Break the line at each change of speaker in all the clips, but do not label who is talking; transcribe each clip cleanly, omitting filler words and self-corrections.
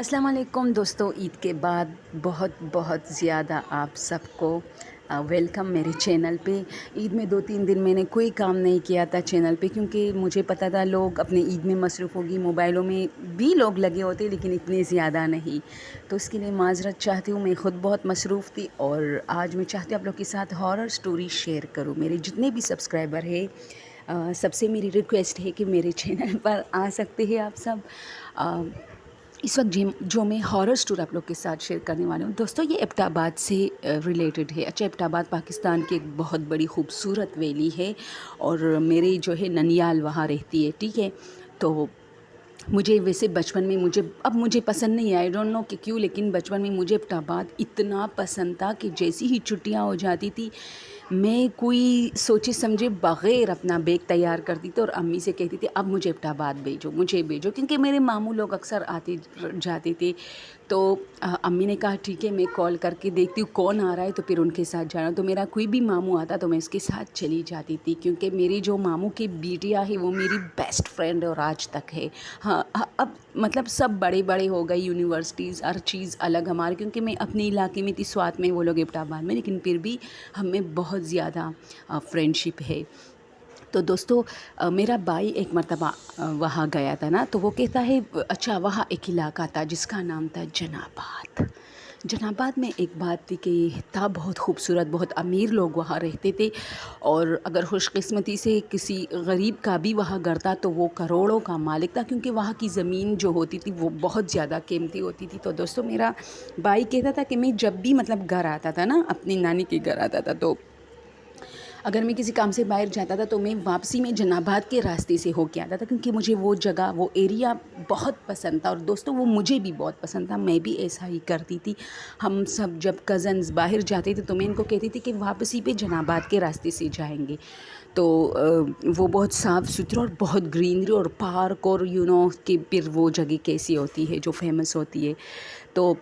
अस्सलाम वालेकुम दोस्तों। ईद के बाद बहुत ज़्यादा आप सबको वेलकम मेरे चैनल पे। ईद में 2-3 दिन मैंने कोई काम नहीं किया था चैनल पे, क्योंकि मुझे पता था लोग अपने ईद में मसरूफ़ होगी, मोबाइलों में भी लोग लगे होते लेकिन इतने ज़्यादा नहीं। तो इसके लिए माज़रत चाहती हूँ, मैं ख़ुद बहुत मसरूफ़ थी और आज मैं चाहती हूँ आप लोग के साथ हॉरर स्टोरी शेयर करूँ। मेरे जितने भी सब्सक्राइबर हैं सबसे मेरी रिक्वेस्ट है कि मेरे चैनल पर आ सकते हैं आप सब। इस वक्त जो मैं हॉरर स्टोरी आप लोग के साथ शेयर करने वाली हूँ दोस्तों, ये एबटाबाद से रिलेटेड है। अच्छा, एबटाबाद पाकिस्तान की एक बहुत बड़ी खूबसूरत वैली है और मेरी जो है ननियाल वहाँ रहती है, ठीक है। तो मुझे वैसे बचपन में मुझे पसंद नहीं है, आई डोंट नो कि क्यों, लेकिन बचपन में मुझे एबटाबाद इतना पसंद था कि जैसी ही छुट्टियां हो जाती थी मैं कोई सोचे समझे बग़ैर अपना बैग तैयार करती थी और अम्मी से कहती थी अब मुझे एबटाबाद भेजो, मुझे भेजो, क्योंकि मेरे मामू लोग अक्सर आते जाते थे। तो अम्मी ने कहा ठीक है, मैं कॉल करके देखती हूँ कौन आ रहा है तो फिर उनके साथ जाना। तो मेरा कोई भी मामू आता तो मैं उसके साथ चली जाती थी, क्योंकि मेरी जो मामू की बिटिया है वो मेरी बेस्ट फ्रेंड और आज तक है। हाँ, अब मतलब सब बड़े बड़े हो गए, यूनिवर्सिटीज़ हर चीज़ अलग हमारे, क्योंकि मैं अपने इलाके में थी स्वात में, वो लोग एबटाबाद में, लेकिन फिर भी हमें बहुत ज़्यादा फ्रेंडशिप है। तो दोस्तों मेरा भाई एक मर्तबा वहाँ गया था ना, तो वो कहता है अच्छा वहाँ एक इलाका था जिसका नाम था जनाबाद। जनाबाद में एक बात थी कि था बहुत खूबसूरत, बहुत अमीर लोग वहाँ रहते थे और अगर खुशकिस्मती से किसी गरीब का भी वहाँ घर था तो वो करोड़ों का मालिक था, क्योंकि वहाँ की ज़मीन जो होती थी वो बहुत ज़्यादा कीमती होती थी। तो दोस्तों मेरा भाई कहता था कि मैं जब भी मतलब घर आता था ना, अपनी नानी के घर आता था, तो अगर मैं किसी काम से बाहर जाता था तो मैं वापसी में जनाबाद के रास्ते से होके आता था, क्योंकि मुझे वो जगह, वो एरिया बहुत पसंद था और दोस्तों वो मुझे भी बहुत पसंद था, मैं भी ऐसा ही करती थी। हम सब जब कज़न्स बाहर जाते थे तो मैं इनको कहती थी कि वापसी पे जनाबाद के रास्ते से जाएंगे। तो वो बहुत साफ़ सुथरा और बहुत ग्रीनरी और पार्क और कि फिर वो जगह कैसी होती है जो फेमस होती है। तो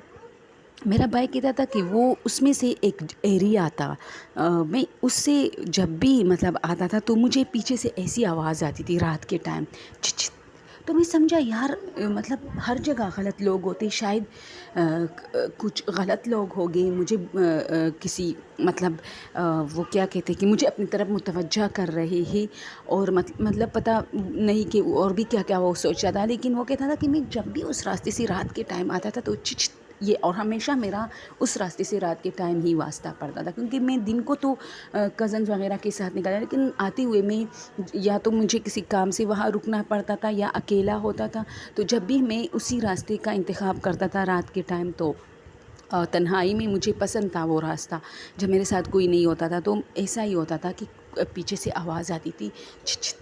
मेरा भाई कहता था कि वो उसमें से एक एरिया था। मैं उससे जब भी मतलब आता था तो मुझे पीछे से ऐसी आवाज़ आती थी रात के टाइम, चिच। तो मैं समझा यार मतलब हर जगह गलत लोग होते, शायद कुछ गलत लोग हो गए, मुझे किसी मतलब वो क्या कहते हैं कि मुझे अपनी तरफ मुतवज्जा कर रहे हैं और मतलब पता नहीं कि और भी क्या क्या वो सोचा था। लेकिन वो कहता था कि मैं जब भी उस रास्ते से रात के टाइम आता था तो चिच ये, और हमेशा मेरा उस रास्ते से रात के टाइम ही वास्ता पड़ता था, क्योंकि मैं दिन को तो कज़न्स वगैरह के साथ निकला, लेकिन आते हुए मैं या तो मुझे किसी काम से वहाँ रुकना पड़ता था या अकेला होता था। तो जब भी मैं उसी रास्ते का इंतखाब करता था रात के टाइम, तो तन्हाई में मुझे पसंद था वो रास्ता। जब मेरे साथ कोई नहीं होता था तो ऐसा ही होता था कि पीछे से आवाज़ आती थी छिछ।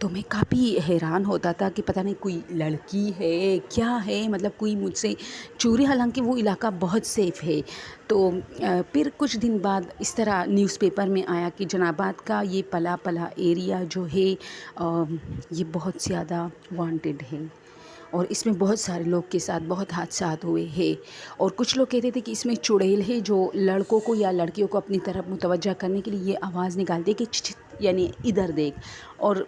तो मैं काफ़ी हैरान होता था कि पता नहीं कोई लड़की है क्या है, मतलब कोई मुझसे चोरी, हालांकि वो इलाका बहुत सेफ़ है। तो फिर कुछ दिन बाद इस तरह न्यूज़पेपर में आया कि जनाबाद का ये पला पला एरिया जो है ये बहुत ज़्यादा वांटेड है और इसमें बहुत सारे लोग के साथ बहुत हादसात हुए हैं। और कुछ लोग कहते थे कि इसमें चुड़ैल है जो लड़कों को या लड़कियों को अपनी तरफ मुतवज्जा करने के लिए ये आवाज़ निकालती है कि छिछ, यानी इधर देख। और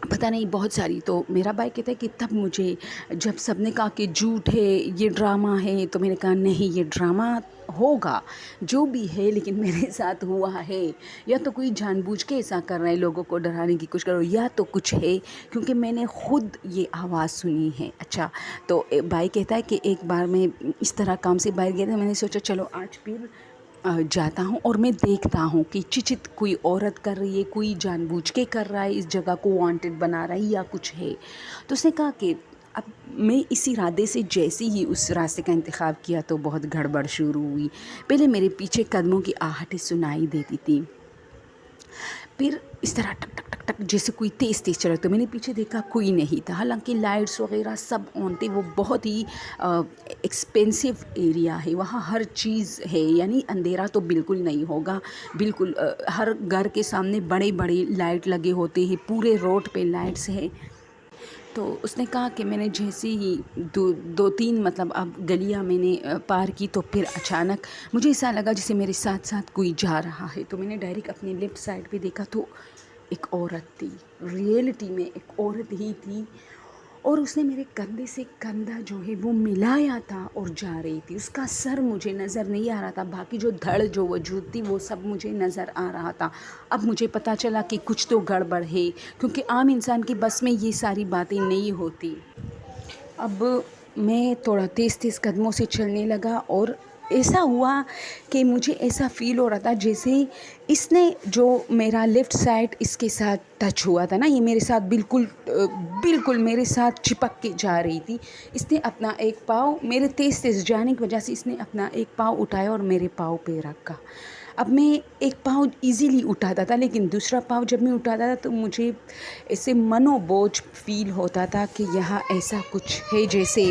पता नहीं बहुत सारी। तो मेरा भाई कहता है कि तब मुझे जब सबने कहा कि झूठ है, ये ड्रामा है, तो मैंने कहा नहीं, ये ड्रामा होगा जो भी है, लेकिन मेरे साथ हुआ है। या तो कोई जानबूझ के ऐसा कर रहा है, लोगों को डराने की कोशिश करो, या तो कुछ है, क्योंकि मैंने ख़ुद ये आवाज़ सुनी है। अच्छा, तो भाई कहता है कि एक बार मैं इस तरह काम से बाहर गया था, मैंने सोचा चलो आज फिर जाता हूँ और मैं देखता हूँ कि चिचित कोई औरत कर रही है, कोई जानबूझ के कर रहा है, इस जगह को वांटेड बना रहा है या कुछ है। तो उसने कहा कि अब मैं इसी इरादे से जैसे ही उस रास्ते का इंतखाब किया तो बहुत गड़बड़ शुरू हुई। पहले मेरे पीछे कदमों की आहटें सुनाई देती थी, फिर इस तरह टक टक टक टक जैसे कोई तेज़ तेज़ चल, तो मैंने पीछे देखा कोई नहीं था, हालांकि लाइट्स वगैरह सब ऑन थे। वो बहुत ही एक्सपेंसिव एरिया है, वहाँ हर चीज़ है, यानी अंधेरा तो बिल्कुल नहीं होगा। बिल्कुल हर घर के सामने बड़े बड़े लाइट लगे होते हैं, पूरे रोड पे लाइट्स है। तो उसने कहा कि मैंने जैसे ही दो तीन मतलब अब गलियां मैंने पार की, तो फिर अचानक मुझे ऐसा लगा जैसे मेरे साथ साथ कोई जा रहा है। तो मैंने डायरेक्ट अपने लेफ़्ट साइड पे देखा तो एक औरत थी, रियलिटी में एक औरत ही थी। اور اس نے میرے کندھے سے کندھا جو ہے وہ ملایا تھا اور جا رہی تھی. اس کا سر مجھے نظر نہیں آ رہا تھا, باقی جو دھڑ جو وجود تھی وہ سب مجھے نظر آ رہا تھا. اب مجھے پتہ چلا کہ کچھ تو گڑبڑ ہے, کیونکہ عام انسان کی بس میں یہ ساری باتیں نہیں ہوتی. اب میں تھوڑا تیز تیز قدموں سے چلنے لگا, اور ایسا ہوا کہ مجھے ایسا فیل ہو رہا تھا جیسے اس نے جو میرا لیفٹ سائڈ اس کے ساتھ ٹچ ہوا تھا نا, یہ میرے ساتھ بالکل میرے ساتھ چپک کے جا رہی تھی. اس نے اپنا ایک پاؤں, میرے تیز تیز جانے کی وجہ سے اس نے اپنا ایک پاؤں اٹھایا اور میرے پاؤں پہ رکھا. اب میں ایک پاؤں ایزیلی اٹھاتا تھا, لیکن دوسرا پاؤں جب میں اٹھاتا تھا تو مجھے ایسے منو بوجھ فیل ہوتا تھا کہ یہاں ایسا کچھ ہے جیسے.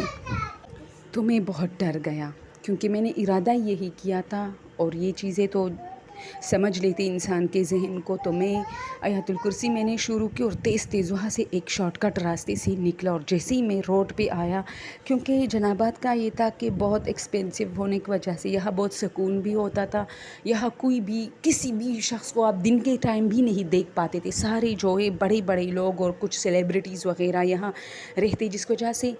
تو میں بہت ڈر گیا, کیونکہ میں نے ارادہ یہی کیا تھا, اور یہ چیزیں تو سمجھ لیتی انسان کے ذہن کو. تو میں آیت الکرسی میں نے شروع کی اور تیز تیز وہاں سے ایک شارٹ کٹ راستے سے نکلا. اور جیسے ہی میں روڈ پہ آیا, کیونکہ جنابات کا یہ تھا کہ بہت ایکسپینسو ہونے کی وجہ سے یہاں بہت سکون بھی ہوتا تھا. یہاں کوئی بھی کسی بھی شخص کو آپ دن کے ٹائم بھی نہیں دیکھ پاتے تھے. سارے جو ہے بڑے بڑے لوگ اور کچھ سیلیبریٹیز وغیرہ یہاں رہتے, جس کی وجہ سے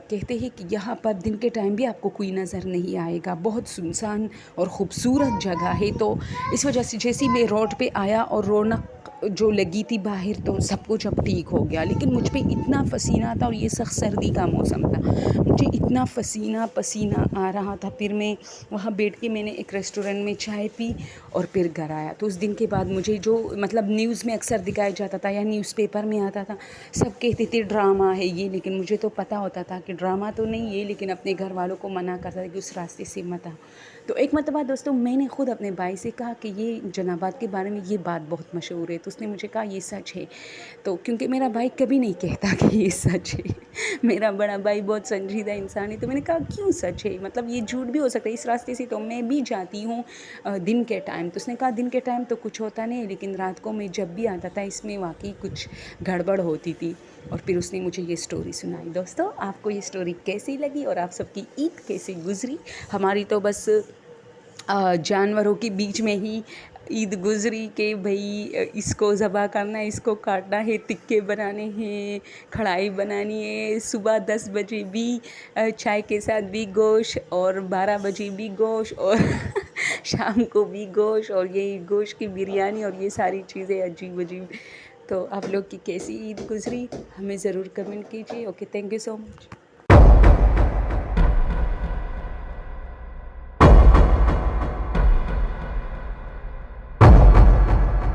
کہتے ہیں کہ یہاں پر دن کے ٹائم بھی آپ کو کوئی نظر نہیں آئے گا. بہت سنسان اور خوبصورت جگہ ہے. تو اس وجہ سے جیسے میں روڈ پہ آیا اور رونق جو لگی تھی باہر, تو سب کچھ اب ٹھیک ہو گیا. لیکن مجھ پہ اتنا پسینہ تھا, اور یہ سخت سردی کا موسم تھا, مجھے اتنا پسینہ آ رہا تھا. پھر میں وہاں بیٹھ کے میں نے ایک ریسٹورنٹ میں چائے پی اور پھر گھر آیا. تو اس دن کے بعد مجھے جو مطلب نیوز میں اکثر دکھایا جاتا تھا یا نیوز پیپر میں آتا تھا, سب کہتے تھے ڈرامہ ہے یہ, لیکن مجھے تو پتہ ہوتا تھا کہ ڈرامہ تو نہیں ہے, لیکن اپنے گھر والوں کو منع کرتا تھا کہ اس راستے سے مت آ. تو ایک مرتبہ دوستوں میں نے خود اپنے بھائی سے کہا کہ یہ جنابات کے بارے میں یہ بات بہت مشہور ہے. تو اس نے مجھے کہا یہ سچ ہے. تو کیونکہ میرا بھائی کبھی نہیں کہتا کہ یہ سچ ہے, میرا بڑا بھائی بہت سنجیدہ انسان ہے. تو میں نے کہا کیوں سچ ہے, مطلب یہ جھوٹ بھی ہو سکتا ہے, اس راستے سے تو میں بھی جاتی ہوں دن کے ٹائم. تو اس نے کہا دن کے ٹائم تو کچھ ہوتا نہیں, لیکن رات کو میں جب بھی آتا تھا اس میں واقعی کچھ گڑبڑ ہوتی تھی. اور پھر اس نے مجھے یہ سٹوری سنائی. دوستو آپ کو یہ سٹوری کیسی لگی اور آپ سب کی عید کیسی گزری؟ ہماری تو بس جانوروں کے بیچ میں ہی عید گزری کہ بھئی اس کو ذبح کرنا ہے, اس کو کاٹنا ہے, ٹکے بنانے ہیں, کڑھائی بنانی ہے. صبح 10 بجے بھی چائے کے ساتھ بھی گوشت, اور 12 بجے بھی گوشت, اور شام کو بھی گوشت, اور یہی گوشت کی بریانی, اور یہ ساری چیزیں عجیب عجیب. تو آپ لوگ کی کیسی عید گزری ہمیں ضرور کمنٹ کیجیے. Okay, thank you so much.